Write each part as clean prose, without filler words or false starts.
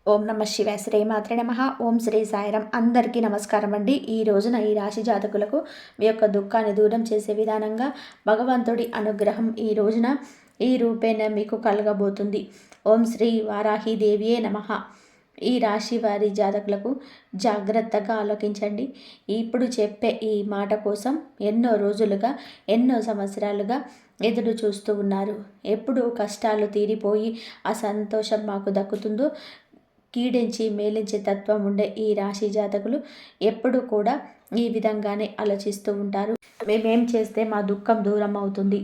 ఓం నమ శివాయ. శ్రీమాత్రే నమః. ఓం శ్రీ సాయిరాం. అందరికీ నమస్కారం అండి. ఈ రోజున ఈ రాశి జాతకులకు మీ యొక్క దుఃఖాన్ని దూరం చేసే విధానంగా భగవంతుడి అనుగ్రహం ఈ రోజున ఈ రూపేణ మీకు కలగబోతుంది. ఓం శ్రీ వారాహిదేవియే నమః. ఈ రాశి వారి జాతకులకు జాగ్రత్తగా ఆలోచించండి. ఇప్పుడు చెప్పే ఈ మాట కోసం ఎన్నో రోజులుగా ఎన్నో సంవత్సరాలుగా ఎదురు చూస్తూ ఉన్నారు. ఎప్పుడు కష్టాలు తీరిపోయి ఆ సంతోషం మాకు దక్కుతుందో, కీడించి మేలించే తత్వం ఉండే ఈ రాశి జాతకులు ఎప్పుడు కూడా ఈ విధంగానే ఆలోచిస్తూ ఉంటారు. మేమేం చేస్తే మా దుఃఖం దూరం అవుతుంది,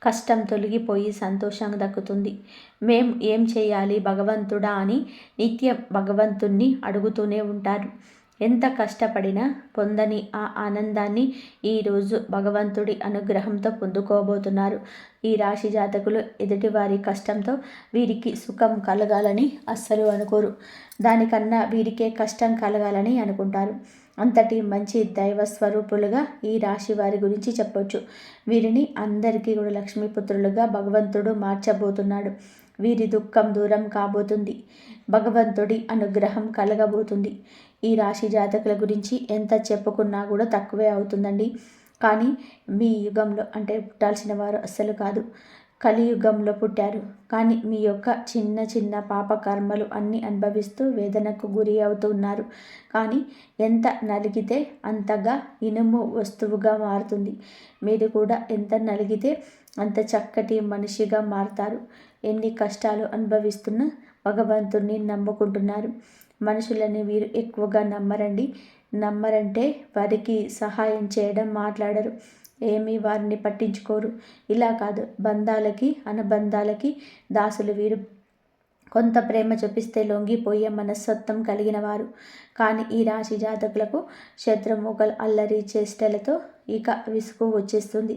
కష్టం తొలగిపోయి సంతోషం దక్కుతుంది, మేం ఏం చేయాలి భగవంతుడా అని నిత్యం భగవంతుణ్ణి అడుగుతూనే ఉంటారు. ఎంత కష్టపడినా పొందని ఆ ఆనందాన్ని ఈరోజు భగవంతుడి అనుగ్రహంతో పొందుకోబోతున్నారు. ఈ రాశి జాతకులు ఎదుటివారి కష్టంతో వీరికి సుఖం కలగాలని అస్సలు అనుకోరు. దానికన్నా వీరికే కష్టం కలగాలని అనుకుంటారు. అంతటి మంచి దైవ స్వరూపులుగా ఈ రాశి వారి గురించి చెప్పొచ్చు. వీరిని అందరికీ కూడా లక్ష్మీపుత్రులుగా భగవంతుడు మార్చబోతున్నాడు. వీరి దుఃఖం దూరం కాబోతుంది. భగవంతుడి అనుగ్రహం కలగబోతుంది. ఈ రాశి జాతకుల గురించి ఎంత చెప్పుకున్నా కూడా తక్కువే అవుతుందండి. కానీ మీ యుగంలో అంటే పుట్టాల్సిన వారు అస్సలు కాదు, కలియుగంలో పుట్టారు. కానీ మీ యొక్క చిన్న చిన్న పాప కర్మలు అన్నీ అనుభవిస్తూ వేదనకు గురి అవుతున్నారు. కానీ ఎంత నలిగితే అంతగా ఇనుము వస్తువుగా మారుతుంది. మీరు కూడా ఎంత నలిగితే అంత చక్కటి మనిషిగా మారుతారు. ఎన్ని కష్టాలు అనుభవిస్తున్నా భగవంతుణ్ణి నమ్ముకుంటున్నారు. మనుషులని వీరు ఎక్కువగా నమ్మరండి. నమ్మరంటే వారికి సహాయం చేయడం మాట్లాడరు, ఏమీ వారిని పట్టించుకోరు. ఇలా కాదు, బంధాలకి అనుబంధాలకి దాసులు వీరు. కొంత ప్రేమ చూపిస్తే లొంగిపోయే మనస్తత్వం కలిగిన వారు. కానీ ఈ రాశి జాతకులకు శత్రుముఖలు అల్లరి చేష్టలతో ఇక విసుగు వచ్చేస్తుంది.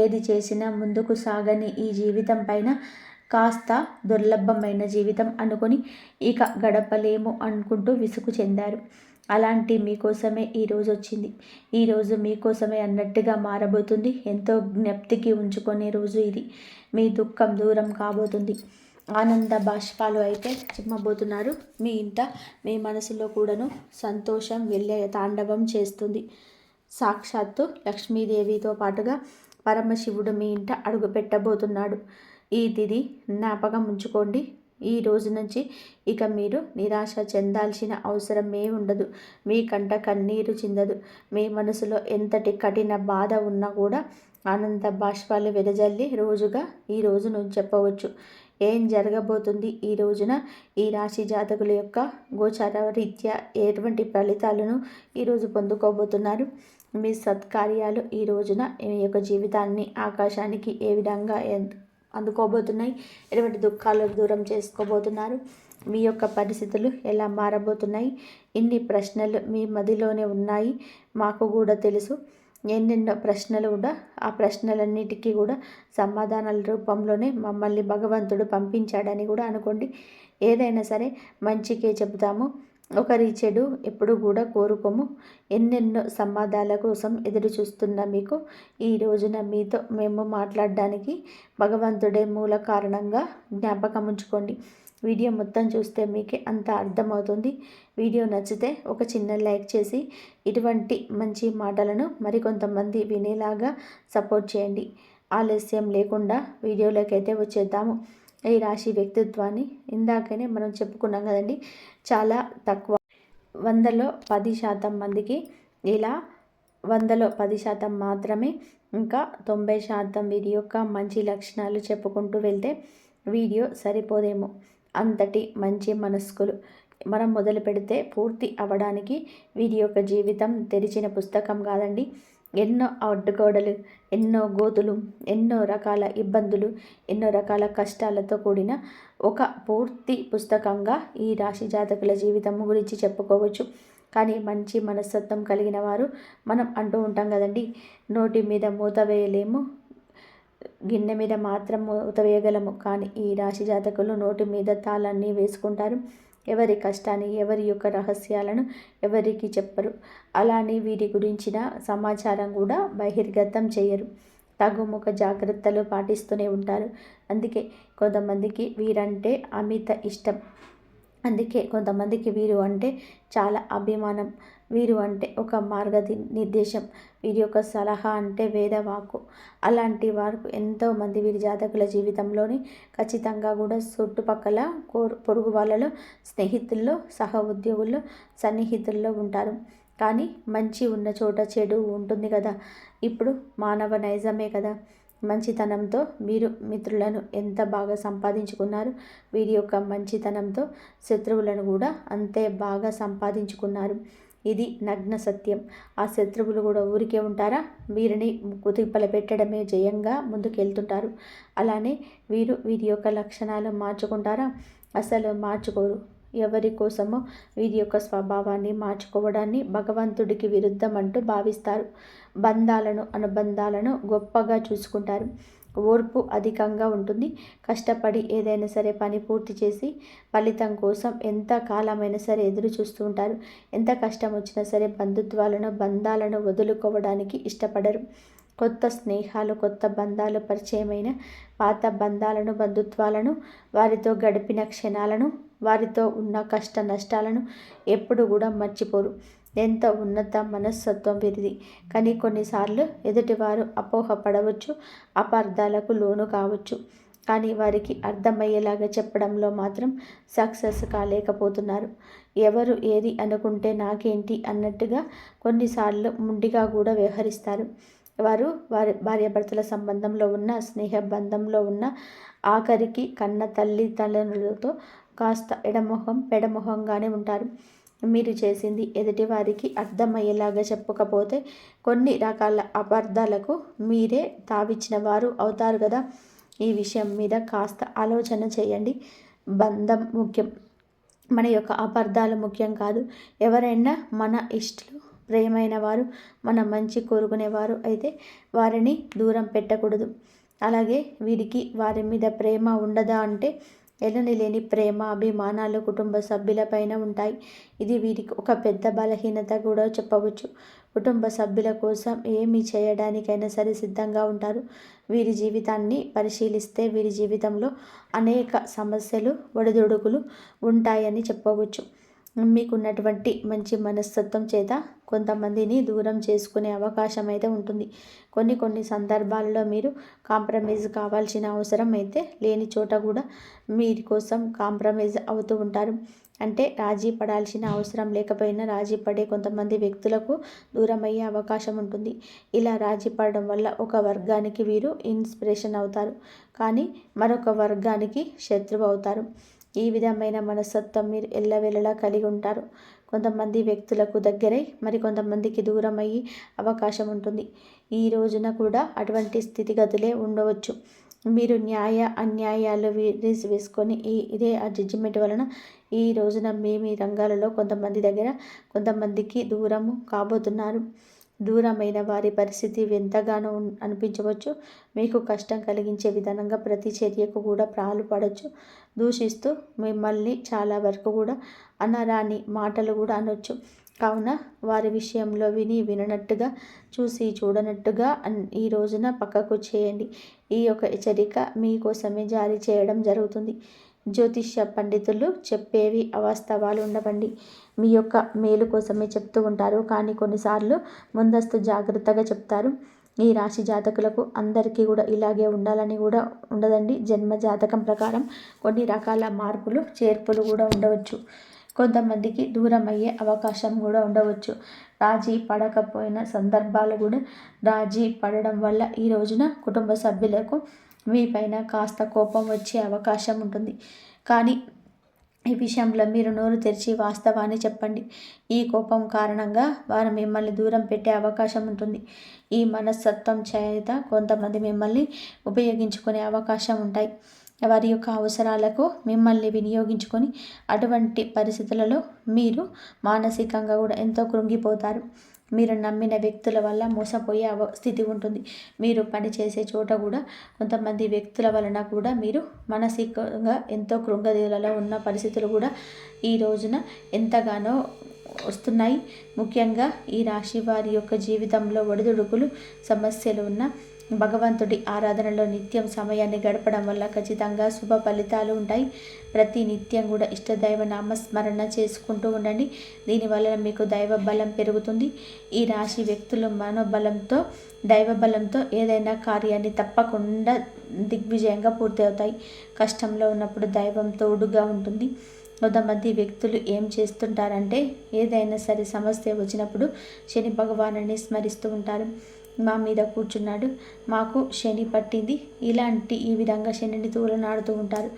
ఏది చేసినా ముందుకు సాగని ఈ జీవితం పైన కాస్త దుర్లభమైన జీవితం అనుకొని ఇక గడపలేము అనుకుంటూ విసుగు చెందారు. అలాంటి మీకోసమే ఈరోజు వచ్చింది. ఈరోజు మీకోసమే అన్నట్టుగా మారబోతుంది. ఎంతో జ్ఞప్తికి ఉంచుకునే రోజు ఇది. మీ దుఃఖం దూరం కాబోతుంది. ఆనంద బాష్పాలు అయితే చిమ్మబోతున్నారు. మీ ఇంట మీ మనసులో కూడాను సంతోషం వెళ్ళే తాండవం చేస్తుంది. సాక్షాత్తు లక్ష్మీదేవితో పాటుగా పరమశివుడు మీ ఇంట అడుగు పెట్టబోతున్నాడు. ఈ తిథి జ్ఞాపకం ఉంచుకోండి. ఈ రోజు నుంచి ఇక మీరు నిరాశ చెందాల్సిన అవసరం ఉండదు. మీ కంట కన్నీరు చిందదు. మీ మనసులో ఎంతటి కఠిన బాధ ఉన్నా కూడా ఆనంద బాష్పాలు వెదజల్లి రోజుగా ఈ రోజును చెప్పవచ్చు. ఏం జరగబోతుంది ఈ రోజున ఈ రాశి జాతకుల యొక్క గోచార రీత్యా ఎటువంటి ఫలితాలను ఈరోజు పొందుకోబోతున్నారు? మీ సత్కార్యాలు ఈ రోజున మీ యొక్క జీవితాన్ని ఆకాశానికి ఏ విధంగా అందుకోబోతున్నాయి? ఎటువంటి దుఃఖాలను దూరం చేసుకోబోతున్నారు? మీ యొక్క పరిస్థితులు ఎలా మారబోతున్నాయి? ఇన్ని ప్రశ్నలు మీ మదిలోనే ఉన్నాయి. మాకు కూడా తెలుసు. ఎన్నెన్నో ప్రశ్నలు కూడా, ఆ ప్రశ్నలన్నిటికీ కూడా సమాధానాల రూపంలోనే మమ్మల్ని భగవంతుడు పంపించాడని కూడా అనుకోండి. ఏదైనా సరే మంచికే చెబుతాము, ఒకరి చెడు ఎప్పుడు కూడా కోరుకోము. ఎన్నెన్నో సంవాదాల కోసం ఎదురు చూస్తున్న మీకు ఈ రోజున మీతో మేము మాట్లాడడానికి భగవంతుడే మూల కారణంగా జ్ఞాపకం ఉంచుకోండి. వీడియో మొత్తం చూస్తే మీకే అంత అర్థమవుతుంది. వీడియో నచ్చితే ఒక చిన్న లైక్ చేసి ఇటువంటి మంచి మాటలను మరికొంతమంది వినేలాగా సపోర్ట్ చేయండి. ఆలస్యం లేకుండా వీడియోలోకి అయితే వచ్చేద్దాము. ఈ రాశి వ్యక్తిత్వాన్ని ఇందాకనే మనం చెప్పుకున్నాం కదండి. చాలా తక్కువ, 100లో 10% మందికి ఇలా 100లో 10% మాత్రమే, ఇంకా 90% వీరి యొక్క మంచి లక్షణాలు చెప్పుకుంటూ వెళ్తే వీడియో సరిపోదేమో. అంతటి మంచి మనస్కులు. మనం మొదలు పెడితే పూర్తి అవ్వడానికి వీరి యొక్క జీవితం తెరిచిన పుస్తకం కాదండి. ఎన్నో అడ్డుగోడలు, ఎన్నో గోతులు, ఎన్నో రకాల ఇబ్బందులు, ఎన్నో రకాల కష్టాలతో కూడిన ఒక పూర్తి పుస్తకంగా ఈ రాశి జాతకుల జీవితం గురించి చెప్పుకోవచ్చు. కానీ మంచి మనస్తత్వం కలిగిన వారు, మనం అంటూ ఉంటాం కదండి, నోటి మీద మూత వేయలేము, గిన్నె మీద మాత్రం మూత వేయగలము. కానీ ఈ రాశి జాతకులు నోటి మీద తాళాన్ని వేసుకుంటారు. ఎవరి కష్టాన్ని, ఎవరి యొక్క రహస్యాలను ఎవరికి చెప్పరు. అలానే వీరి గురించిన సమాచారం కూడా బహిర్గతం చేయరు. తగుముఖ జాగ్రత్తలు పాటిస్తూనే ఉంటారు. అందుకే కొంతమందికి వీరంటే అమిత ఇష్టం. అందుకే కొంతమందికి వీరు అంటే చాలా అభిమానం, వీరు అంటే ఒక నిర్దేశం, వీరి యొక్క సలహా అంటే వేదవాకు. అలాంటి వారు ఎంతోమంది వీరి జాతకుల జీవితంలోని ఖచ్చితంగా కూడా చుట్టుపక్కల పొరుగు వాళ్ళలో, స్నేహితుల్లో, సహ ఉద్యోగుల్లో, సన్నిహితుల్లో ఉంటారు. కానీ మంచి ఉన్న చోట చెడు ఉంటుంది కదా. ఇప్పుడు మానవ నైజమే కదా. మంచితనంతో మీరు మిత్రులను ఎంత బాగా సంపాదించుకున్నారు, వీరి యొక్క మంచితనంతో శత్రువులను కూడా అంతే బాగా సంపాదించుకున్నారు. ఇది నగ్న సత్యం. ఆ శత్రువులు కూడా ఊరికే ఉంటారా? వీరిని కుతిప్పల పెట్టడమే జయంగా ముందుకెళ్తుంటారు. అలానే వీరి యొక్క లక్షణాలు మార్చుకుంటారా? అసలు మార్చుకోరు. ఎవరి కోసమో వీరి యొక్క స్వభావాన్ని మార్చుకోవడాన్ని భగవంతుడికి విరుద్ధం అంటూ భావిస్తారు. అనుబంధాలను గొప్పగా చూసుకుంటారు. ఓర్పు అధికంగా ఉంటుంది. కష్టపడి ఏదైనా సరే పని పూర్తి చేసి ఫలితం కోసం ఎంత కాలమైనా సరే ఎదురు చూస్తూ ఉంటారు. ఎంత కష్టం వచ్చినా సరే బంధాలను వదులుకోవడానికి ఇష్టపడరు. కొత్త స్నేహాలు, కొత్త బంధాలు పరిచయమైన పాత బంధుత్వాలను, వారితో గడిపిన క్షణాలను, వారితో ఉన్న కష్ట నష్టాలను ఎప్పుడు కూడా మర్చిపోరు. ఎంతో ఉన్నత మనస్తత్వం వీరిది. కానీ కొన్నిసార్లు ఎదుటివారు అపోహపడవచ్చు, అపార్థాలకు లోను కావచ్చు. కానీ వారికి అర్థమయ్యేలాగా చెప్పడంలో మాత్రం సక్సెస్ కాలేకపోతున్నారు. ఎవరు ఏది అనుకుంటే నాకేంటి అన్నట్టుగా కొన్నిసార్లు ముండిగా కూడా వ్యవహరిస్తారు. వారి భార్యాభర్తల సంబంధంలో ఉన్న, స్నేహ బంధంలో ఉన్న, ఆఖరికి కన్న తల్లిదండ్రులతో కాస్త పెడమొహంగానే ఉంటారు. మీరు చేసింది ఎదుటివారికి అర్థమయ్యేలాగా చెప్పకపోతే కొన్ని రకాల అపార్థాలకు మీరే తావిచ్చిన వారు అవుతారు కదా. ఈ విషయం మీద కాస్త ఆలోచన చేయండి. బంధం ముఖ్యం, మన యొక్క అపార్థాలు ముఖ్యం కాదు. ఎవరైనా మన ఇష్టలు, ప్రేమైన వారు, మన మంచి కోరుకునేవారు అయితే వారిని దూరం పెట్టకూడదు. అలాగే వీరికి వారి మీద ప్రేమ ఉండదా అంటే ఎనలేని ప్రేమ, అభిమానాలు కుటుంబ సభ్యులపైన ఉంటాయి. ఇది వీరికి ఒక పెద్ద బలహీనత కూడా చెప్పవచ్చు. కుటుంబ సభ్యుల కోసం ఏమి చేయడానికైనా సరే సిద్ధంగా ఉంటారు. వీరి జీవితాన్ని పరిశీలిస్తే వీరి జీవితంలో అనేక సమస్యలు, ఒడిదుడుకులు ఉంటాయని చెప్పవచ్చు. మీకున్నటువంటి మంచి మనస్తత్వం చేత కొంతమందిని దూరం చేసుకునే అవకాశం అయితే ఉంటుంది. కొన్ని సందర్భాల్లో మీరు కాంప్రమైజ్ కావాల్సిన అవసరం అయితే లేని చోట కూడా మీరి కోసం కాంప్రమైజ్ అవుతూ ఉంటారు. అంటే రాజీ పడాల్సిన అవసరం లేకపోయినా రాజీ పడే కొంతమంది వ్యక్తులకు దూరం అయ్యే అవకాశం ఉంటుంది. ఇలా రాజీ పడడం వల్ల ఒక వర్గానికి వీరు ఇన్స్పిరేషన్ అవుతారు, కానీ మరొక వర్గానికి శత్రువు అవుతారు. ఈ విధమైన మనస్తత్వం మీరు ఎల్లవేళలా కలిగి ఉంటారు. కొంతమంది వ్యక్తులకు దగ్గరై కొంతమందికి దూరం అయ్యే అవకాశం ఉంటుంది. ఈ రోజున కూడా అటువంటి స్థితిగతులే ఉండవచ్చు. మీరు న్యాయ అన్యాయాలు వేసుకొని ఇదే ఆ జడ్జిమెంట్ వలన ఈ రోజున మీ రంగాలలో కొంతమందికి దూరము కాబోతున్నారు. దూరమైన వారి పరిస్థితి ఎంతగానో అనిపించవచ్చు. మీకు కష్టం కలిగించే విధానంగా ప్రతి చర్యకు కూడా పాల్పడవచ్చు. దూషిస్తూ మిమ్మల్ని చాలా వరకు కూడా అనరాని మాటలు కూడా అనొచ్చు. కావున వారి విషయంలో విననట్టుగా, చూసి చూడనట్టుగా ఈ రోజున పక్కకు చేయండి. ఈ యొక్క హెచ్చరిక మీకోసమే జారీ చేయడం జరుగుతుంది. జ్యోతిష్య పండితులు చెప్పేవి అవాస్తవాలు ఉండవండి. మీ యొక్క మేలు కోసమే చెప్తూ ఉంటారు, కానీ కొన్నిసార్లు ముందస్తు జాగ్రత్తగా చెప్తారు. ఈ రాశి జాతకులకు అందరికీ కూడా ఇలాగే ఉండాలని కూడా ఉండదండి. జన్మ జాతకం ప్రకారం కొన్ని రకాల మార్పులు, చేర్పులు కూడా ఉండవచ్చు. కొంతమందికి దూరం అయ్యే అవకాశం కూడా ఉండవచ్చు. రాజీ పడకపోయిన సందర్భాలు కూడా రాజీ పడడం వల్ల ఈ రోజున కుటుంబ సభ్యులకు మీపైన కాస్త కోపం వచ్చే అవకాశం ఉంటుంది. కానీ ఈ విషయంలో మీరు నోరు తెరిచి వాస్తవాన్ని చెప్పండి. ఈ కోపం కారణంగా వారు మిమ్మల్ని దూరం పెట్టే అవకాశం ఉంటుంది. ఈ మనస్తత్వం చేత కొంతమంది మిమ్మల్ని ఉపయోగించుకునే అవకాశం ఉంటాయి. వారి యొక్క అవసరాలకు మిమ్మల్ని వినియోగించుకొని అటువంటి పరిస్థితులలో మీరు మానసికంగా కూడా ఎంతో కృంగిపోతారు. మీరు నమ్మిన వ్యక్తుల వల్ల మోసపోయే స్థితి ఉంటుంది. మీరు పనిచేసే చోట కూడా కొంతమంది వ్యక్తుల వలన కూడా మీరు మానసికంగా ఎంతో కృంగదీలలో ఉన్న పరిస్థితులు కూడా ఈ రోజున ఎంతగానో వస్తున్నాయి. ముఖ్యంగా ఈ రాశి వారి యొక్క జీవితంలో ఒడిదుడుకులు, సమస్యలు ఉన్న భగవంతుడి ఆరాధనలో నిత్యం సమయాన్ని గడపడం వల్ల ఖచ్చితంగా శుభ ఫలితాలు ఉంటాయి. ప్రతి నిత్యం కూడా ఇష్టదైవ నామస్మరణ చేసుకుంటూ ఉండండి. దీనివల్ల మీకు దైవ బలం పెరుగుతుంది. ఈ రాశి వ్యక్తులు మనోబలంతో దైవ బలంతో ఏదైనా కార్యాన్ని తప్పకుండా దిగ్విజయంగా పూర్తి అవుతాయి. కష్టంలో ఉన్నప్పుడు దైవం తోడుగా ఉంటుంది. కొంతమంది వ్యక్తులు ఏం చేస్తుంటారంటే ఏదైనా సరే సమస్య వచ్చినప్పుడు శని భగవానుని స్మరిస్తూ ఉంటారు. మా మీద కూర్చున్నాడు, మాకు శని పట్టింది, ఈ విధంగా శనిని తూలనాడుతూ ఉంటారు.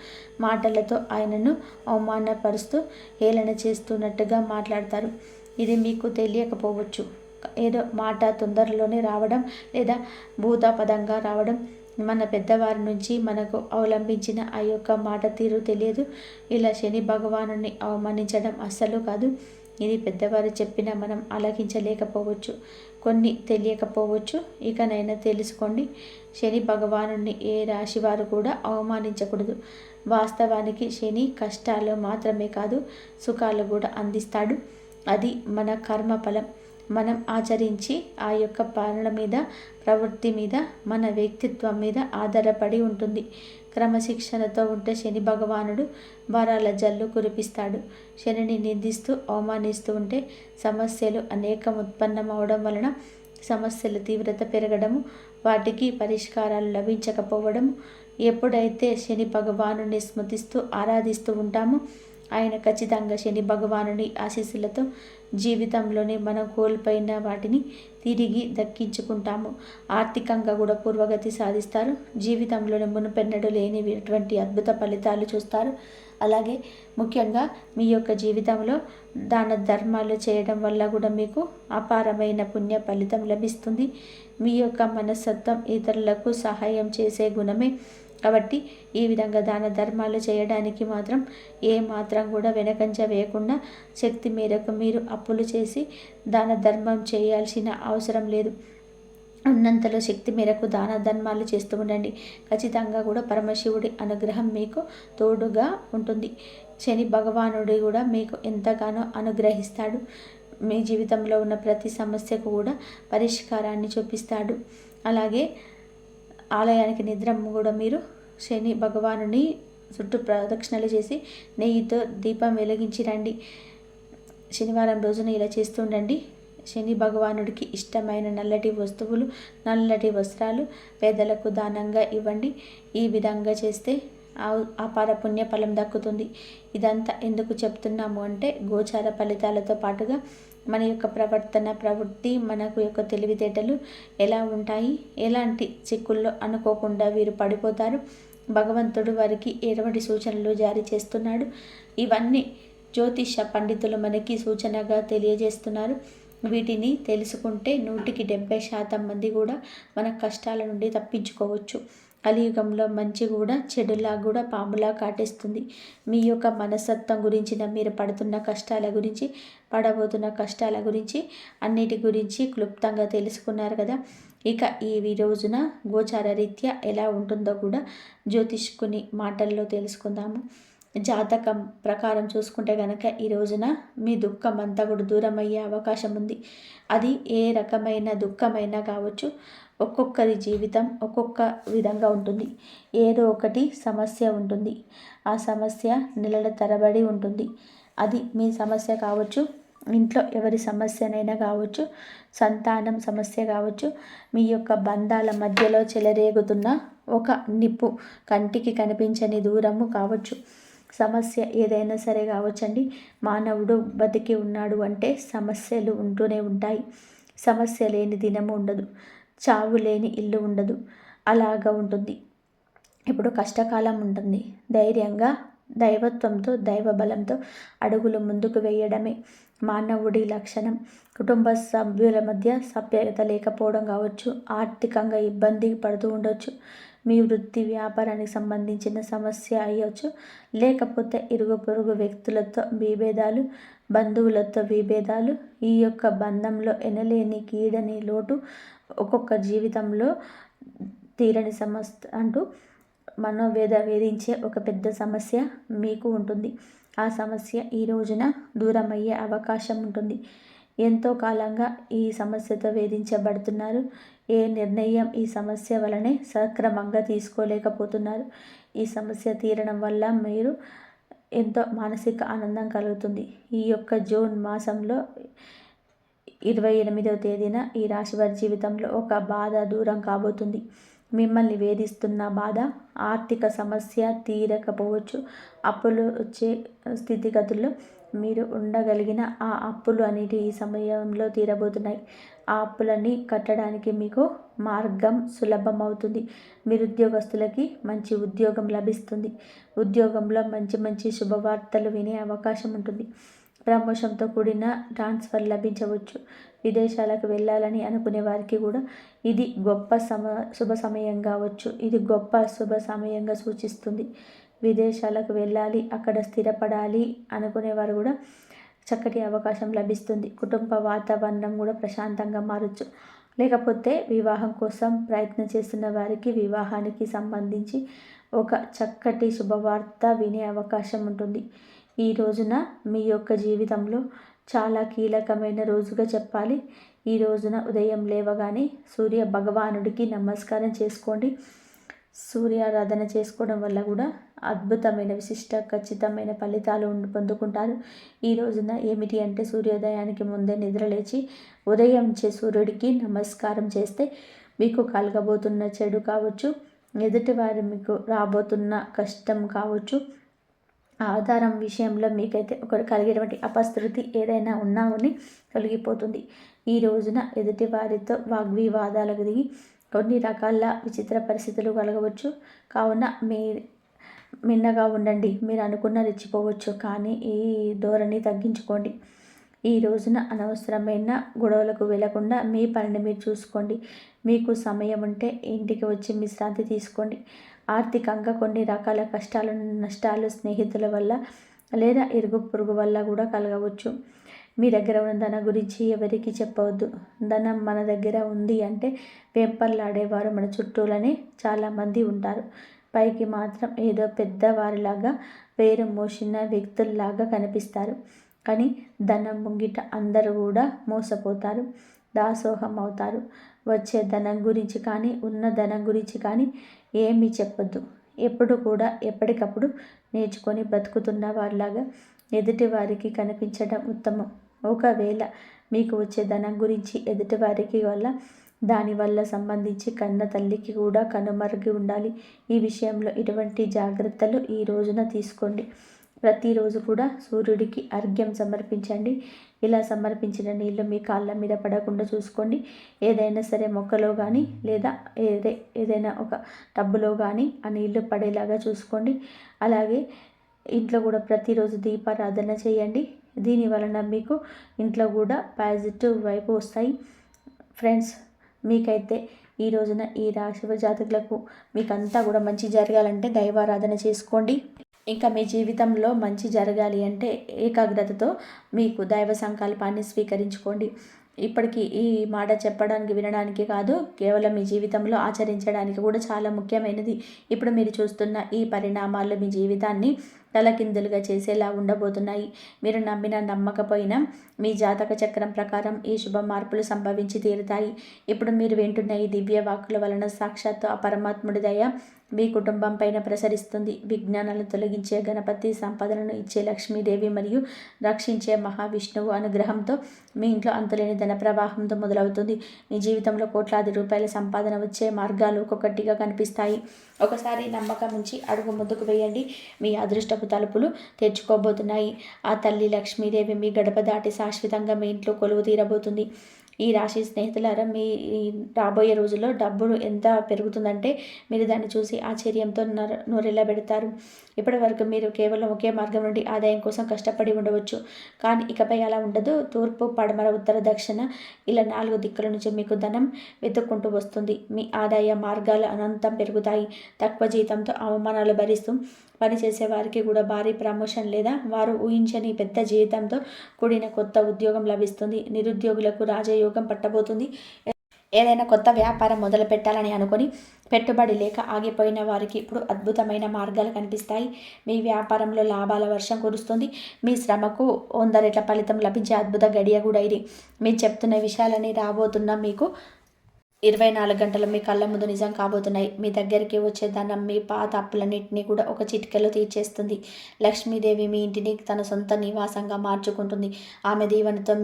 మాటలతో ఆయనను అవమానపరుస్తూ హేళన చేస్తున్నట్టుగా మాట్లాడతారు. ఇది మీకు తెలియకపోవచ్చు. ఏదో మాట తొందరలోనే రావడం లేదా భూతాపదంగా రావడం, మన పెద్దవారి నుంచి మనకు అవలంబించిన ఆ యొక్క మాట తీరు తెలియదు. ఇలా శని భగవానుని అవమానించడం అస్సలు కాదు. ఇది పెద్దవారు చెప్పినా మనం ఆలకించలేకపోవచ్చు, కొన్ని తెలియకపోవచ్చు. ఇకనైనా తెలుసుకోండి, శని భగవానుని ఏ రాశి వారు కూడా అవమానించకూడదు. వాస్తవానికి శని కష్టాలు మాత్రమే కాదు, సుఖాలు కూడా అందిస్తాడు. అది మన కర్మ ఫలం. మనం ఆచరించి ఆ యొక్క పాలన మీద, ప్రవృత్తి మీద, మన వ్యక్తిత్వం మీద ఆధారపడి ఉంటుంది. క్రమశిక్షణతో ఉంటే శని భగవానుడు వరాల జల్లు కురిపిస్తాడు. శనిని నిందిస్తూ అవమానిస్తూ ఉంటే సమస్యలు అనేకం ఉత్పన్నమవడం వలన సమస్యల తీవ్రత పెరగడము, వాటికి పరిష్కారాలు లభించకపోవడము. ఎప్పుడైతే శని భగవానుని స్మృతిస్తూ ఆరాధిస్తూ ఉంటామో ఆయన ఖచ్చితంగా శని భగవానుని ఆశీస్సులతో జీవితంలోనే మనం కోల్పోయిన వాటిని తిరిగి దక్కించుకుంటాము. ఆర్థికంగా కూడా పూర్వగతి సాధిస్తారు. జీవితంలోనే మునుపెన్నడూ లేనిటువంటి అద్భుత ఫలితాలు చూస్తారు. అలాగే ముఖ్యంగా మీ యొక్క జీవితంలో దాన ధర్మాలు చేయడం వల్ల కూడా మీకు అపారమైన పుణ్య ఫలితం లభిస్తుంది. మీ యొక్క మనస్తత్వం ఇతరులకు సహాయం చేసే గుణమే కాబట్టి ఈ విధంగా దాన ధర్మాలు చేయడానికి మాత్రం ఏ మాత్రం కూడా వెనకంజ వేయకుండా శక్తి మేరకు మీరు అప్పులు చేసి దాన ధర్మం చేయాల్సిన అవసరం లేదు. ఉన్నంతలో శక్తి మేరకు దాన ధర్మాలు చేస్తూ ఉండండి. ఖచ్చితంగా కూడా పరమశివుడి అనుగ్రహం మీకు తోడుగా ఉంటుంది. శని భగవానుడు కూడా మీకు ఎంతగానో అనుగ్రహిస్తాడు. మీ జీవితంలో ఉన్న ప్రతి సమస్యకు కూడా పరిష్కారాన్ని చూపిస్తాడు. అలాగే ఆలయానికి నిద్ర కూడా మీరు శని భగవానుని చుట్టూ ప్రదక్షిణలు చేసి నెయ్యితో దీపం వెలిగించి రండి. శనివారం రోజున ఇలా చేస్తూ ఉండండి. శని భగవానుడికి ఇష్టమైన నల్లటి వస్తువులు, నల్లటి వస్త్రాలు పేదలకు దానంగా ఇవ్వండి. ఈ విధంగా చేస్తే అపార పుణ్య ఫలం దక్కుతుంది. ఇదంతా ఎందుకు చెప్తున్నాము అంటే గోచార ఫలితాలతో పాటుగా మన యొక్క ప్రవృత్తి, మనకు యొక్క తెలివితేటలు ఎలా ఉంటాయి, ఎలాంటి చిక్కుల్లో అనుకోకుండా వీరు పడిపోతారు, భగవంతుడు వారికి ఎటువంటి సూచనలు జారీ చేస్తున్నాడు, ఇవన్నీ జ్యోతిష పండితులు మనకి సూచనగా తెలియజేస్తున్నారు. వీటిని తెలుసుకుంటే 100% మంది కూడా మన కష్టాల నుండి తప్పించుకోవచ్చు. కలియుగంలో మంచి కూడా చెడులా కూడా పాములా కాటేస్తుంది. మీ యొక్క మనస్తత్వం గురించిన, మీరు పడుతున్న కష్టాల గురించి, పడబోతున్న కష్టాల గురించి, అన్నిటి గురించి క్లుప్తంగా తెలుసుకున్నారు కదా. ఇక ఈ రోజున గోచార రీత్యా ఎలా ఉంటుందో కూడా జ్యోతిష్కుని మాటల్లో తెలుసుకుందాము. జాతకం ప్రకారం చూసుకుంటే కనుక ఈ రోజున మీ దుఃఖం అంతా కూడా దూరం అయ్యే అవకాశం ఉంది. అది ఏ రకమైన దుఃఖమైనా కావచ్చు. ఒక్కొక్కరి జీవితం ఒక్కొక్క విధంగా ఉంటుంది. ఏదో ఒకటి సమస్య ఉంటుంది. ఆ సమస్య నెలల తరబడి ఉంటుంది. అది మీ సమస్య కావచ్చు, ఇంట్లో ఎవరి సమస్యనైనా కావచ్చు, సంతానం సమస్య కావచ్చు, మీ యొక్క బంధాల మధ్యలో చెలరేగుతున్న ఒక నిప్పు, కంటికి కనిపించని దూరము కావచ్చు. సమస్య ఏదైనా సరే కావచ్చండి. మానవుడు బతికి ఉన్నాడు అంటే సమస్యలు ఉంటూనే ఉంటాయి. సమస్య లేని దినము ఉండదు, చావు లేని ఇల్లు ఉండదు. అలాగా ఉంటుంది. ఇప్పుడు కష్టకాలం ఉంటుంది. ధైర్యంగా, దైవత్వంతో, దైవ బలంతో అడుగులు ముందుకు వేయడమే మానవుడి లక్షణం. కుటుంబ సభ్యుల మధ్య సభ్యత లేకపోవడం కావచ్చు, ఆర్థికంగా ఇబ్బంది పడుతూ ఉండొచ్చు, మీ వృత్తి వ్యాపారానికి సంబంధించిన సమస్య అయ్యవచ్చు, లేకపోతే ఇరుగు పొరుగు వ్యక్తులతో విభేదాలు, బంధువులతో విభేదాలు, ఈ యొక్క బంధంలో ఎనలేని కీడని లోటు, ఒక్కొక్క జీవితంలో తీరని సమస్య అంటూ వేధించే ఒక పెద్ద సమస్య మీకు ఉంటుంది. ఆ సమస్య ఈ రోజున దూరం అయ్యే అవకాశం ఉంటుంది. ఎంతో కాలంగా ఈ సమస్యతో వేధించబడుతున్నారు. ఏ నిర్ణయం ఈ సమస్య వలనే సక్రమంగా తీసుకోలేకపోతున్నారు. ఈ సమస్య తీరడం వల్ల మీరు ఎంతో మానసిక ఆనందం కలుగుతుంది. ఈ యొక్క జూన్ మాసంలో 28వ తేదీన ఈ రాశివారి జీవితంలో ఒక బాధ దూరం కాబోతుంది. మిమ్మల్ని వేధిస్తున్న బాధ, ఆర్థిక సమస్య తీరకపోవచ్చు. అప్పులు వచ్చే స్థితిగతుల్లో మీరు ఉండగలిగిన ఆ అప్పులు అనేవి ఈ సమయంలో తీరబోతున్నాయి. ఆ అప్పులన్నీ కట్టడానికి మీకు మార్గం సులభం అవుతుంది. నిరుద్యోగస్తులకి మంచి ఉద్యోగం లభిస్తుంది. ఉద్యోగంలో మంచి మంచి శుభవార్తలు వినే అవకాశం ఉంటుంది. ప్రమోషన్తో కూడిన ట్రాన్స్ఫర్ లభించవచ్చు. విదేశాలకు వెళ్ళాలని అనుకునే వారికి కూడా ఇది గొప్ప శుభ సమయం కావచ్చు. ఇది గొప్ప శుభ సమయంగా సూచిస్తుంది. విదేశాలకు వెళ్ళాలి, అక్కడ స్థిరపడాలి అనుకునేవారు కూడా చక్కటి అవకాశం లభిస్తుంది. కుటుంబ వాతావరణం కూడా ప్రశాంతంగా మారచ్చు. లేకపోతే వివాహం కోసం ప్రయత్నం చేస్తున్న వారికి వివాహానికి సంబంధించి ఒక చక్కటి శుభవార్త వినే అవకాశం ఉంటుంది. ఈ రోజున మీ యొక్క జీవితంలో చాలా కీలకమైన రోజుగా చెప్పాలి. ఈ రోజున ఉదయం లేవగానే సూర్య భగవానుడికి నమస్కారం చేసుకోండి. సూర్యారాధన చేసుకోవడం వల్ల కూడా అద్భుతమైన విశిష్ట ఖచ్చితమైన ఫలితాలు పొందుకుంటారు. ఈ రోజున ఏమిటి అంటే సూర్యోదయానికి ముందే నిద్రలేచి ఉదయించే సూర్యుడికి నమస్కారం చేస్తే మీకు కలగబోతున్న చెడు కావచ్చు, ఎదుటివారి మీకు రాబోతున్న కష్టం కావచ్చు, ఆధారం విషయంలో మీకైతే ఒక కలిగేటువంటి అపశృతి ఏదైనా ఉన్నా అని తొలగిపోతుంది. ఈ రోజున ఎదుటి వారితో వాగ్వివాదాలకు దిగి కొన్ని రకాల విచిత్ర పరిస్థితులు కలగవచ్చు. కావున మిన్నగా ఉండండి. మీరు అనుకున్న రెచ్చిపోవచ్చు, కానీ ఈ ధోరణి తగ్గించుకోండి. ఈ రోజున అనవసరమైన గొడవలకు వెళ్లకుండా మీ పనిని మీరు చూసుకోండి. మీకు సమయం ఉంటే ఇంటికి వచ్చి విశ్రాంతి తీసుకోండి. ఆర్థికంగా కొన్ని రకాల కష్టాలు, నష్టాలు స్నేహితుల వల్ల లేదా ఇరుగు పొరుగు వల్ల కూడా కలగవచ్చు. మీ దగ్గర ఉన్న ధనం గురించి ఎవరికి చెప్పవద్దు. ధనం మన దగ్గర ఉంది అంటే వెంపర్లాడేవారు మన చుట్టూలనే చాలామంది ఉంటారు. పైకి మాత్రం ఏదో పెద్దవారిలాగా పేరు మోసిన వ్యక్తుల్లాగా కనిపిస్తారు. కానీ ధనం ముంగిట అందరూ కూడా మోసపోతారు, దాసోహం అవుతారు. వచ్చే ధనం గురించి కానీ ఉన్న ధనం గురించి కానీ ఏమీ చెప్పొద్దు. ఎప్పుడు కూడా ఎప్పటికప్పుడు నేర్చుకొని బ్రతుకుతున్న వారిలాగా ఎదుటి వారికి కనిపించడం ఉత్తమం. ఒకవేళ మీకు వచ్చే ధనం గురించి ఎదుటివారికి వల్ల దానివల్ల సంబంధించి కన్న తల్లికి కూడా కనుమరుగు ఉండాలి. ఈ విషయంలో ఇటువంటి జాగ్రత్తలు ఈ రోజున తీసుకోండి. ప్రతిరోజు కూడా సూర్యుడికి అర్ఘ్యం సమర్పించండి. ఇలా సమర్పించిన నీళ్ళు మీ కాళ్ళ మీద పడకుండా చూసుకోండి. ఏదైనా సరే మొక్కలో కానీ లేదా ఏదైనా ఒక టబ్బులో కానీ ఆ నీళ్లు పడేలాగా చూసుకోండి. అలాగే ఇంట్లో కూడా ప్రతిరోజు దీపారాధన చేయండి. దీని వలన మీకు ఇంట్లో కూడా పాజిటివ్ వైపు వస్తాయి. ఫ్రెండ్స్, మీకైతే ఈ రోజున ఈ రాశి జాతకులకు మీకంతా కూడా మంచి జరగాలంటే దైవారాధన చేసుకోండి. ఇంకా మీ జీవితంలో మంచి జరగాలి అంటే ఏకాగ్రతతో మీకు దైవ సంకల్పాన్ని స్వీకరించుకోండి. ఇప్పటికీ ఈ మాట చెప్పడానికి వినడానికి కాదు, కేవలం మీ జీవితంలో ఆచరించడానికి కూడా చాలా ముఖ్యమైనది. ఇప్పుడు మీరు చూస్తున్న ఈ పరిణామాలు మీ జీవితాన్ని తలకిందులుగా చేసేలా ఉండబోతున్నాయి. మీరు నమ్మకపోయినా మీ జాతక చక్రం ప్రకారం ఈ శుభ మార్పులు సంభవించి తీరుతాయి. ఇప్పుడు మీరు వింటున్న ఈ దివ్య వాక్కుల వలన సాక్షాత్తు ఆ పరమాత్ముడి దయ మీ కుటుంబం పైన ప్రసరిస్తుంది. విజ్ఞానాలను తొలగించే గణపతి, సంపదలను ఇచ్చే లక్ష్మీదేవి మరియు రక్షించే మహావిష్ణువు అనుగ్రహంతో మీ ఇంట్లో అంతులేని ధన ప్రవాహంతో మొదలవుతుంది. మీ జీవితంలో కోట్లాది రూపాయల సంపాదన వచ్చే మార్గాలు ఒక్కొక్కటిగా కనిపిస్తాయి. ఒకసారి నమ్మకం ఉంచి అడుగు ముందుకు వేయండి. మీ అదృష్టపు తలుపులు తెరుచుకోబోతున్నాయి. ఆ తల్లి లక్ష్మీదేవి మీ గడప దాటి శాశ్వతంగా మీ ఇంట్లో కొలువు తీరబోతుంది. ఈ రాశి స్నేహితులారా, మీ రాబోయే రోజుల్లో డబ్బు ఎంత పెరుగుతుందంటే మీరు దాన్ని చూసి ఆశ్చర్యంతో నోరెళ్ళ పెడతారు. ఇప్పటి వరకు మీరు కేవలం ఒకే మార్గం నుండి ఆదాయం కోసం కష్టపడి ఉండవచ్చు, కానీ ఇకపై అలా ఉండదు. తూర్పు, పడమర, ఉత్తర, దక్షిణ ఇలా 4 దిక్కుల నుంచి మీకు ధనం వెతుక్కుంటూ వస్తుంది. మీ ఆదాయ మార్గాలు అనంతం పెరుగుతాయి. తక్కువ జీతంతో అవమానాలు భరిస్తూ పనిచేసే వారికి కూడా భారీ ప్రమోషన్ లేదా వారు ఊహించని పెద్ద జీతంతో కూడిన కొత్త ఉద్యోగం లభిస్తుంది. నిరుద్యోగులకు రాజయోగం పట్టబోతుంది. ఏదైనా కొత్త వ్యాపారం మొదలు పెట్టాలని అనుకొని పెట్టుబడి లేక ఆగిపోయిన వారికి ఇప్పుడు అద్భుతమైన మార్గాలు కనిపిస్తాయి. మీ వ్యాపారంలో లాభాల వర్షం కురుస్తుంది. మీ శ్రమకు 100 రెట్ల ఫలితం లభించే అద్భుత గడియ కూడా ఇది. మీరు చెప్తున్న విషయాలని రాబోతున్న మీకు 24 గంటలు మీ కళ్ళ ముందు నిజం కాబోతున్నాయి. మీ దగ్గరికి వచ్చే ధనం మీ పాత అప్పులన్నింటినీ కూడా ఒక చిటికెలో తీర్చేస్తుంది. లక్ష్మీదేవి మీ ఇంటిని తన సొంత నివాసంగా మార్చుకుంటుంది. ఆమె దీవెనతో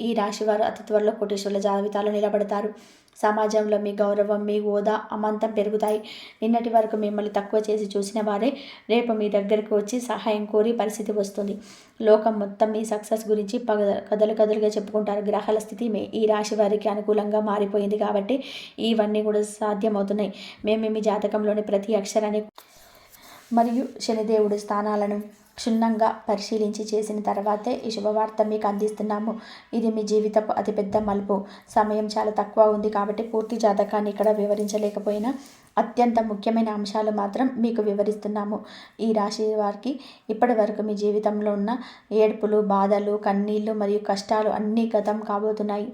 ఈ రాశివారు అతి త్వరలో కోటీశ్వరుల జాబితాలో నిలబడతారు. సమాజంలో మీ గౌరవం, మీ హోదా అమాంతం పెరుగుతాయి. నిన్నటి వరకు మిమ్మల్ని తక్కువ చేసి చూసిన వారే రేపు మీ దగ్గరకు వచ్చి సహాయం కోరి పరిస్థితి వస్తుంది. లోకం మొత్తం మీ సక్సెస్ గురించి కథలుగా చెప్పుకుంటారు. గ్రహాల స్థితి ఈ రాశి వారికి అనుకూలంగా మారిపోయింది కాబట్టి ఇవన్నీ కూడా సాధ్యమవుతున్నాయి. మేము మీ జాతకంలోని ప్రతి అక్షరాన్ని మరియు శనిదేవుడి స్థానాలను క్షుణ్ణంగా పరిశీలించి చేసిన తర్వాతే ఈ శుభవార్త మీకు అందిస్తున్నాము. ఇది మీ జీవితపు అతిపెద్ద మలుపు. సమయం చాలా తక్కువ ఉంది కాబట్టి పూర్తి జాతకాన్ని ఇక్కడ వివరించలేకపోయినా అత్యంత ముఖ్యమైన అంశాలు మాత్రం మీకు వివరిస్తున్నాము. ఈ రాశి వారికి ఇప్పటి వరకు మీ జీవితంలో ఉన్న ఏడుపులు, బాధలు, కన్నీళ్లు మరియు కష్టాలు అన్నీ గతం కాబోతున్నాయి.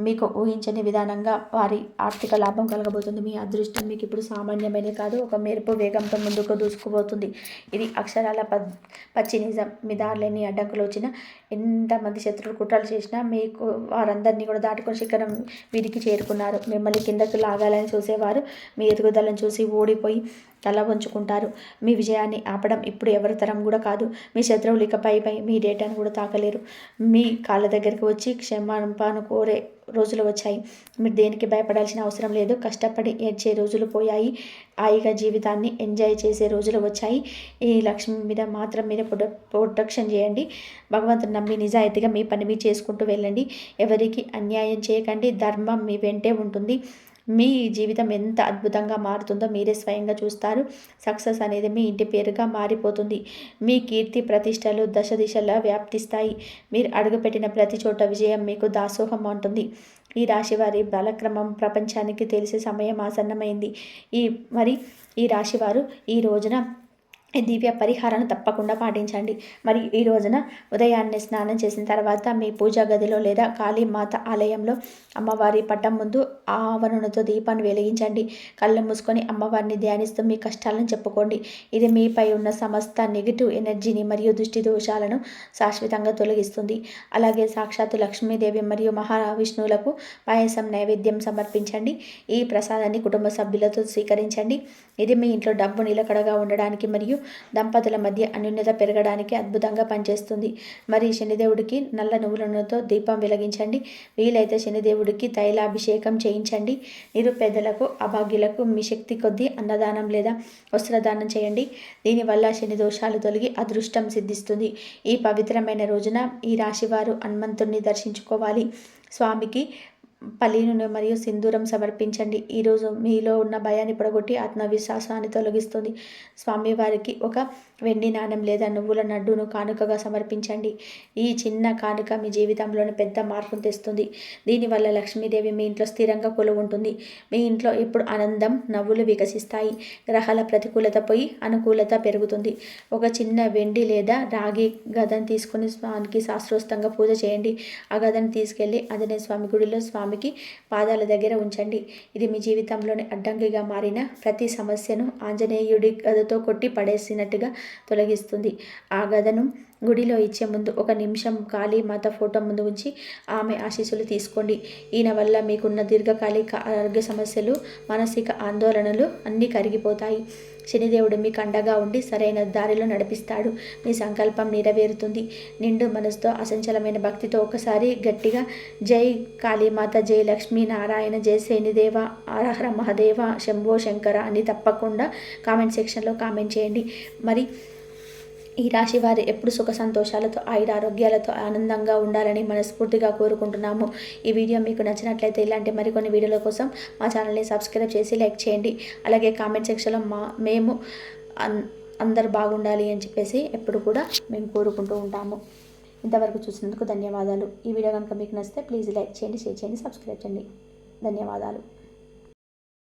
మీకు ఊహించని విధానంగా వారి ఆర్థిక లాభం కలగబోతుంది. మీ అదృష్టం మీకు ఇప్పుడు సామాన్యమైనది కాదు, ఒక మెరుపు వేగంతో ముందుకు దూసుకుపోతుంది. ఇది అక్షరాల పచ్చి నిజం. మీ దారిలేని అడ్డంకులు వచ్చినా, ఎంతమంది శత్రువులు కుట్రలు చేసినా మీకు వారందరినీ కూడా దాటుకొని శిఖరం వీరికి చేరుకున్నారు. మిమ్మల్ని కిందకు లాగాలని చూసేవారు మీ ఎదుగుదలను చూసి ఓడిపోయి తల వంచుకుంటారు. మీ విజయాన్ని ఆపడం ఇప్పుడు ఎవరి తరం కూడా కాదు. మీ శత్రువులు ఇకపై మీ డేటాను కూడా తాకలేరు. మీ కాళ్ళ దగ్గరికి వచ్చి క్షమాపణ కోరే రోజులు వచ్చాయి. మీరు దేనికి భయపడాల్సిన అవసరం లేదు. కష్టపడి ఏడ్చే రోజులు పోయాయి. హాయిగా జీవితాన్ని ఎంజాయ్ చేసే రోజులు వచ్చాయి. ఈ లక్ష్మి మీద మాత్రం మీరు ప్రొటెక్షన్ చేయండి. భగవంతుని నమ్మి నిజాయితీగా మీ పని మీరు చేసుకుంటూ వెళ్ళండి. ఎవరికి అన్యాయం చేయకండి. ధర్మం మీ వెంటే ఉంటుంది. మీ జీవితం ఎంత అద్భుతంగా మారుతుందో మీరే స్వయంగా చూస్తారు. సక్సెస్ అనేది మీ ఇంటి పేరుగా మారిపోతుంది. మీ కీర్తి ప్రతిష్టలు దశ దిశలా వ్యాప్తిస్తాయి. మీరు అడుగుపెట్టిన ప్రతి చోట విజయం మీకు దాసోహం ఉంటుంది. ఈ రాశివారి బలక్రమం ప్రపంచానికి తెలిసే సమయం ఆసన్నమైంది. ఈ రాశివారు ఈ రోజున ఈ దివ్య పరిహారాన్ని తప్పకుండా పాటించండి. మరి ఈ రోజున ఉదయాన్నే స్నానం చేసిన తర్వాత మీ పూజా గదిలో లేదా కాళీమాత ఆలయంలో అమ్మవారి పటం ముందు ఆవరణతో దీపాన్ని వెలిగించండి. కళ్ళు మూసుకొని అమ్మవారిని ధ్యానిస్తూ మీ కష్టాలను చెప్పుకోండి. ఇది మీపై ఉన్న సమస్త నెగిటివ్ ఎనర్జీని మరియు దృష్టి దోషాలను శాశ్వతంగా తొలగిస్తుంది. అలాగే సాక్షాత్తు లక్ష్మీదేవి మరియు మహావిష్ణువులకు పాయసం నైవేద్యం సమర్పించండి. ఈ ప్రసాదాన్ని కుటుంబ సభ్యులతో స్వీకరించండి. ఇది మీ ఇంట్లో డబ్బు నిలకడగా ఉండడానికి మరియు దంపతుల మధ్య అన్యోన్యత పెరగడానికి అద్భుతంగా పనిచేస్తుంది. మరి శనిదేవుడికి నల్ల నువ్వుల నూనెతో దీపం వెలిగించండి. వీలైతే శనిదేవుడికి తైలాభిషేకం చేయించండి. నిరుపేదలకు, అభాగ్యులకు మీ శక్తి కొద్దీ అన్నదానం లేదా వస్త్రదానం చేయండి. దీనివల్ల శని దోషాలు తొలగి అదృష్టం సిద్ధిస్తుంది. ఈ పవిత్రమైన రోజున ఈ రాశివారు హనుమంతుడిని దర్శించుకోవాలి. స్వామికి పల్లీను మరియు సింధూరం సమర్పించండి. ఈరోజు మీలో ఉన్న భయాన్ని పొడగొట్టి ఆత్మవిశ్వాసాన్ని తొలగిస్తుంది. స్వామివారికి ఒక వెండి నాణెం లేదా నువ్వుల నడ్డును కానుకగా సమర్పించండి. ఈ చిన్న కానుక మీ జీవితంలోని పెద్ద మార్పును తెస్తుంది. దీనివల్ల లక్ష్మీదేవి మీ ఇంట్లో స్థిరంగా కొలువుంటుంది. మీ ఇంట్లో ఎప్పుడు ఆనందం, నవ్వులు వికసిస్తాయి. గ్రహాల ప్రతికూలత పోయి అనుకూలత పెరుగుతుంది. ఒక చిన్న వెండి లేదా రాగి గదను తీసుకుని స్వామికి శాస్త్రోక్తంగా పూజ చేయండి. ఆ గదను తీసుకెళ్లి ఆంజనేయ స్వామి గుడిలో స్వామికి పాదాల దగ్గర ఉంచండి. ఇది మీ జీవితంలోని అడ్డంకిగా మారిన ప్రతి సమస్యను ఆంజనేయుడి గదతో కొట్టి పడేసినట్టుగా తొలగిస్తుంది. ఆ గదను గుడిలో ఇచ్చే ముందు 1 నిమిషం కాళీమాత ఫోటో ముందు ఉంచి ఆమె ఆశీస్సులు తీసుకోండి. ఈయన వల్ల మీకున్న దీర్ఘకాలిక ఆరోగ్య సమస్యలు, మానసిక ఆందోళనలు అన్నీ కరిగిపోతాయి. శనిదేవుడు మీకు అండగా ఉండి సరైన దారిలో నడిపిస్తాడు. మీ సంకల్పం నెరవేరుతుంది. నిండు మనసుతో, అసంచలమైన భక్తితో ఒకసారి గట్టిగా జై కాళీమాత, జై లక్ష్మీ నారాయణ, జై శనిదేవ, హర మహాదేవ, శంభో శంకర అని తప్పకుండా కామెంట్ సెక్షన్లో కామెంట్ చేయండి. మరి ఈ రాశి వారు ఎప్పుడు సుఖ సంతోషాలతో, ఆయురారోగ్యాలతో ఆనందంగా ఉండాలని మనస్ఫూర్తిగా కోరుకుంటున్నాము. ఈ వీడియో మీకు నచ్చినట్లయితే ఇలాంటి మరికొన్ని వీడియోల కోసం మా ఛానల్ని సబ్స్క్రైబ్ చేసి లైక్ చేయండి. అలాగే కామెంట్ సెక్షన్లో మేము అందరు బాగుండాలి అని చెప్పేసి ఎప్పుడు కూడా మేము కోరుకుంటూ ఉంటాము. ఇంతవరకు చూసినందుకు ధన్యవాదాలు. ఈ వీడియో కనుక మీకు నచ్చితే ప్లీజ్ లైక్ చేయండి, షేర్ చేయండి, సబ్స్క్రైబ్ చేయండి. ధన్యవాదాలు.